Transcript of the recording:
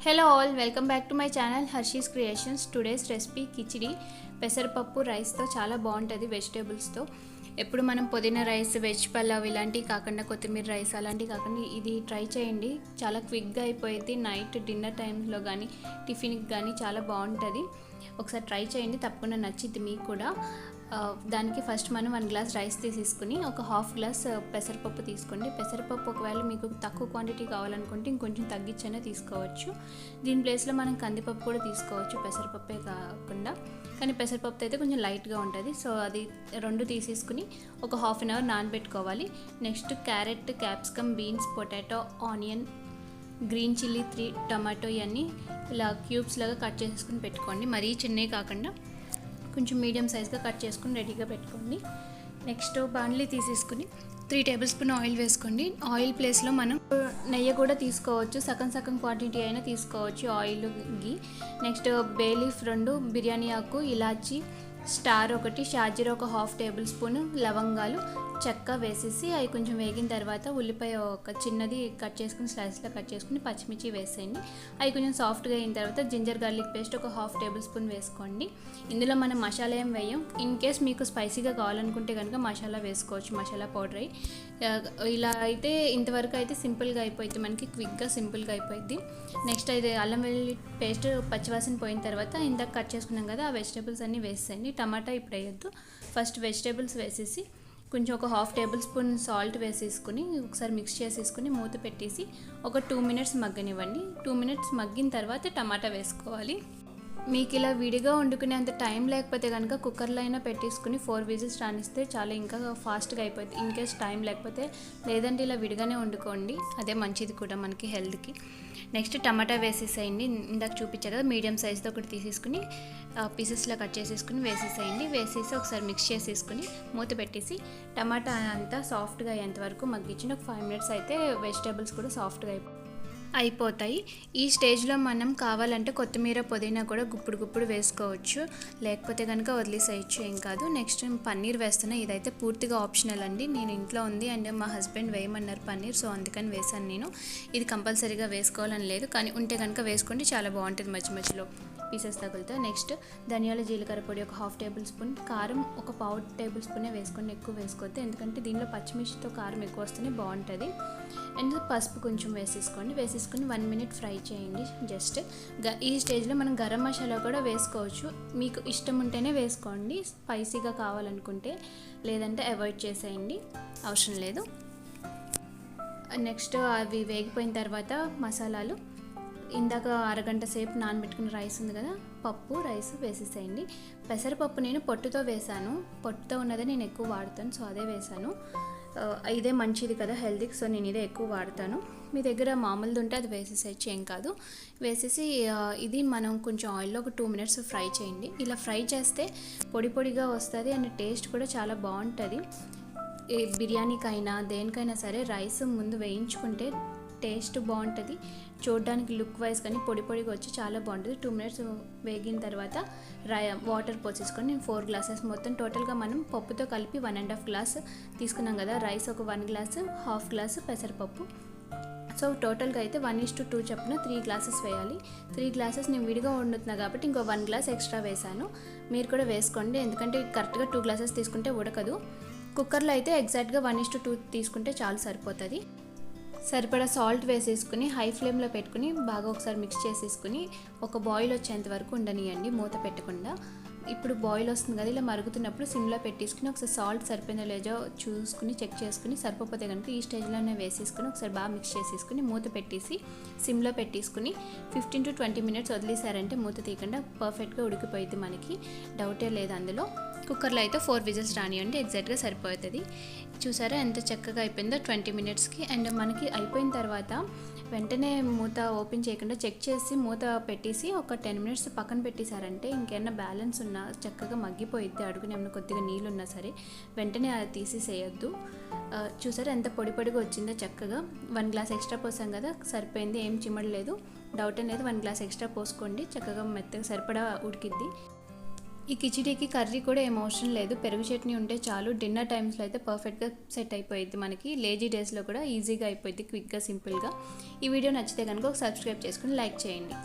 Hello all, welcome back to my channel Harshis Creations. Today's recipe khichdi పెసరపప్పు రైస్తో చాలా బాగుంటుంది వెజిటేబుల్స్తో. ఎప్పుడు మనం పుదీనా రైస్, వెజ్ పలావ్ ఇలాంటివి కాకుండా కొత్తిమీర రైస్ అలాంటివి కాకుండా ఇది ట్రై చేయండి. చాలా క్విక్గా అయిపోయింది. నైట్ డిన్నర్ టైంలో కానీ టిఫిన్కి కానీ చాలా బాగుంటుంది. ఒకసారి ట్రై చేయండి, తప్పకుండా నచ్చిద్ది మీకు కూడా. దానికి ఫస్ట్ మనం 1 గ్లాస్ రైస్ తీసేసుకుని ఒక హాఫ్ గ్లాస్ పెసరపప్పు తీసుకోండి. పెసరపప్పు ఒకవేళ మీకు తక్కువ క్వాంటిటీ కావాలనుకుంటే ఇంకొంచెం తగ్గించైనా తీసుకోవచ్చు. దీని ప్లేస్లో మనం కందిపప్పు కూడా తీసుకోవచ్చు, పెసరపప్పే కాకుండా. కానీ పెసరపప్పు అయితే కొంచెం లైట్గా ఉంటుంది. సో అది రెండు తీసేసుకుని ఒక హాఫ్ అన్ అవర్ నానబెట్టుకోవాలి. Next carrot, capsicum, beans, potato, onion, green chilli, 3 tomato ఇవన్నీ ఇలా క్యూబ్స్ లాగా కట్ చేసుకుని పెట్టుకోండి. మరీ చిన్నవి కాకుండా కొంచెం మీడియం సైజ్గా కట్ చేసుకుని రెడీగా పెట్టుకోండి. నెక్స్ట్ బాండ్లీ తీసేసుకుని 3 టేబుల్ స్పూన్ ఆయిల్ వేసుకోండి. ఆయిల్ ప్లేస్లో మనం నెయ్యి కూడా తీసుకోవచ్చు, సగం క్వాంటిటీ అయినా తీసుకోవచ్చు ఆయిల్, గీ. నెక్స్ట్ బే లీఫ్ 2, బిర్యానీ ఆకు, ఇలాచి, స్టార్ 1, షాజీరా ఒక హాఫ్ టేబుల్ స్పూన్, లవంగాలు, చెక్క వేసేసి అవి కొంచెం వేగిన తర్వాత ఉల్లిపాయ ఒక చిన్నది కట్ చేసుకుని స్లైస్లో కట్ చేసుకుని పచ్చిమిర్చి వేసేయండి. అవి కొంచెం సాఫ్ట్గా అయిన తర్వాత జింజర్ గార్లిక్ పేస్ట్ ఒక హాఫ్ టేబుల్ స్పూన్ వేసుకోండి. ఇందులో మనం మసాలా ఏం వేయం. ఇన్ కేస్ మీకు స్పైసీగా కావాలనుకుంటే కనుక మసాలా వేసుకోవచ్చు, మసాలా పౌడర్ అయ్యి. ఇలా అయితే ఇంతవరకు అయితే సింపుల్గా అయిపోయింది, మనకి క్విక్గా సింపుల్గా అయిపోయింది. నెక్స్ట్ అయితే అల్లం వెల్లుల్లి పేస్ట్ పచ్చివాసన పోయిన తర్వాత ఇందాక కట్ చేసుకున్నాం కదా, ఆ వెజిటేబుల్స్ అన్నీ వేసేయండి. టమాటా ఇప్పుడు వేయొద్దు, ఫస్ట్ వెజిటేబుల్స్ వేసేసి కొంచెం ఒక హాఫ్ టేబుల్ స్పూన్ సాల్ట్ వేసేసుకుని ఒకసారి మిక్స్ చేసేసుకుని మూత పెట్టేసి ఒక 2 మినిట్స్ మగ్గనివ్వండి. 2 మినిట్స్ మగ్గిన తర్వాత టమాటా వేసుకోవాలి. మీకు ఇలా విడిగా వండుకునేంత టైం లేకపోతే కనుక కుక్కర్లో అయినా పెట్టేసుకుని 4 విజిల్స్ రానిస్తే చాలా ఇంకా ఫాస్ట్గా అయిపోద్ది. ఇన్ కేస్ టైం లేకపోతే, లేదంటే ఇలా విడిగానే వండుకోండి, అదే మంచిది కూడా మనకి హెల్త్కి. నెక్స్ట్ టమాటా వేసేసేయండి. ఇందాక చూపించా కదా, మీడియం సైజ్తో ఒకటి తీసేసుకుని పీసెస్లో కట్ చేసేసుకుని వేసేసేయండి. వేసేసి ఒకసారి మిక్స్ చేసేసుకుని మూత పెట్టేసి టమాటా అంతా సాఫ్ట్గా అయ్యేంత వరకు మగ్గించిన ఒక 5 మినిట్స్ అయితే వెజిటేబుల్స్ కూడా సాఫ్ట్గా అయిపోతాయి. ఈ స్టేజ్లో మనం కావాలంటే కొత్తిమీర, పుదీనా కూడా గుప్పుడు వేసుకోవచ్చు, లేకపోతే కనుక వదిలేసేయచ్చు, ఏం కాదు. నెక్స్ట్ పన్నీర్ వేస్తున్నా. ఇదైతే పూర్తిగా ఆప్షనల్ అండి, నేను ఇంట్లో ఉంది అండ్ మా హస్బెండ్ వేయమన్నారు పన్నీర్, సో అందుకని వేసాను నేను. ఇది కంపల్సరీగా వేసుకోవాలని లేదు, కానీ ఉంటే కనుక వేసుకోండి, చాలా బాగుంటుంది మధ్యలో పీసెస్ తగులుతో. నెక్స్ట్ ధనియాల, జీలకర్ర పొడి ఒక హాఫ్ టేబుల్ స్పూన్, కారం ఒక పావు టేబుల్ స్పూనే వేసుకోండి, ఎక్కువ వేసుకోవద్దు, ఎందుకంటే దీనిలో పచ్చిమిర్చితో కారం ఎక్కువ వస్తేనే బాగుంటుంది. అండ్ పసుపు కొంచెం వేసేసుకోండి. వేసేసుకుని 1 మినిట్ ఫ్రై చేయండి జస్ట్. ఈ స్టేజ్లో మనం గరం మసాలా కూడా వేసుకోవచ్చు, మీకు ఇష్టం ఉంటేనే వేసుకోండి, స్పైసీగా కావాలనుకుంటే, లేదంటే అవాయిడ్ చేసేయండి, అవసరం లేదు. నెక్స్ట్ అవి వేగిపోయిన తర్వాత మసాలాలు, ఇందాక అరగంట సేపు నానబెట్టుకున్న రైస్ ఉంది కదా, పప్పు రైస్ వేసేసేయండి. పెసరపప్పు నేను పొట్టుతో వేసాను, పొట్టుతో ఉన్నదే నేను ఎక్కువ వాడతాను, సో అదే వేసాను. ఇదే మంచిది కదా హెల్తీకి, సో నేను ఇదే ఎక్కువ వాడతాను. మీ దగ్గర మామూలుది ఉంటే అది వేసేసేయచ్చు, ఏం కాదు. వేసేసి ఇది మనం కొంచెం ఆయిల్లో ఒక 2 మినిట్స్ ఫ్రై చేయండి. ఇలా ఫ్రై చేస్తే పొడిగా వస్తుంది అండ్ టేస్ట్ కూడా చాలా బాగుంటుంది. బిర్యానీకైనా దేనికైనా సరే రైస్ ముందు వేయించుకుంటే టేస్ట్ బాగుంటుంది, చూడడానికి లుక్ వైజ్ కానీ పొడిగా వచ్చి చాలా బాగుంటుంది. 2 మినిట్స్ వేగిన తర్వాత వాటర్ పోసేసుకొని నేను 4 గ్లాసెస్ మొత్తం టోటల్గా మనం పప్పుతో కలిపి 1.5 గ్లాస్ తీసుకున్నాం కదా, రైస్ ఒక 1 గ్లాసు, హాఫ్ గ్లాసు పెసరపప్పు. సో టోటల్గా అయితే 1:2 చొప్పున 3 గ్లాసెస్ వేయాలి. 3 గ్లాసెస్ నేను విడిగా వండుతున్నా కాబట్టి ఇంకో 1 గ్లాస్ ఎక్స్ట్రా వేసాను. మీరు కూడా వేసుకోండి, ఎందుకంటే కరెక్ట్గా 2 గ్లాసెస్ తీసుకుంటే ఉడకదు. కుక్కర్లో అయితే ఎగ్జాక్ట్గా 1:2 తీసుకుంటే చాలు, సరిపోతుంది. సరిపడా సాల్ట్ వేసేసుకుని హై ఫ్లేమ్లో పెట్టుకుని బాగా ఒకసారి మిక్స్ చేసేసుకుని ఒక బాయిల్ వచ్చేంత వరకు ఉండనియండి, మూత పెట్టకుండా. ఇప్పుడు బాయిల్ వస్తుంది కదా, ఇలా మరుగుతున్నప్పుడు సిమ్లో పెట్టేసుకుని ఒకసారి సాల్ట్ సరిపోయిందో లేదో చూసుకుని చెక్ చేసుకుని, సరిపోతే కనుక ఈ స్టేజ్లోనే వేసేసుకుని ఒకసారి బాగా మిక్స్ చేసేసుకుని మూత పెట్టేసి సిమ్లో పెట్టేసుకుని 15 to 20 మినిట్స్ వదిలేసారంటే మూత తీయకుండా పర్ఫెక్ట్గా ఉడికిపోయింది, మనకి డౌటే లేదు అందులో. కుక్కర్లో అయితే 4 విజిల్స్ రానియండి, ఎగ్జాక్ట్గా సరిపోతుంది. చూసారా ఎంత చక్కగా అయిపోయిందో 20 మినిట్స్కి. అండ్ మనకి అయిపోయిన తర్వాత వెంటనే మూత ఓపెన్ చేయకుండా చెక్ చేసి మూత పెట్టేసి ఒక 10 మినిట్స్ పక్కన పెట్టేశారంటే ఇంకేమైనా బ్యాలెన్స్ ఉన్నా చక్కగా మగ్గిపోయిద్ది, అడుగునే ఏమైనా కొద్దిగా నీళ్ళు ఉన్నా సరే వెంటనే అది తీసేసేయద్దు. చూసారా ఎంత పొడిగా వచ్చిందో చక్కగా. 1 గ్లాస్ ఎక్స్ట్రా పోసాం కదా, సరిపోయింది, ఏం చిమ్మడలేదు, డౌట్ అనేది 1 గ్లాస్ ఎక్స్ట్రా పోసుకోండి, చక్కగా మెత్తగా సరిపడా ఉడికిద్ది. ఈ కిచిడీకి కర్రీ కూడా ఏం అవసరం లేదు, పెరుగు చట్నీ ఉంటే చాలు. డిన్నర్ టైమ్స్లో అయితే పర్ఫెక్ట్గా సెట్ అయిపోయింది, మనకి లేజీ డేస్లో కూడా ఈజీగా అయిపోయింది, క్విక్గా సింపుల్గా. ఈ వీడియో నచ్చితే కనుక ఒక సబ్స్క్రైబ్ చేసుకుని లైక్ చేయండి.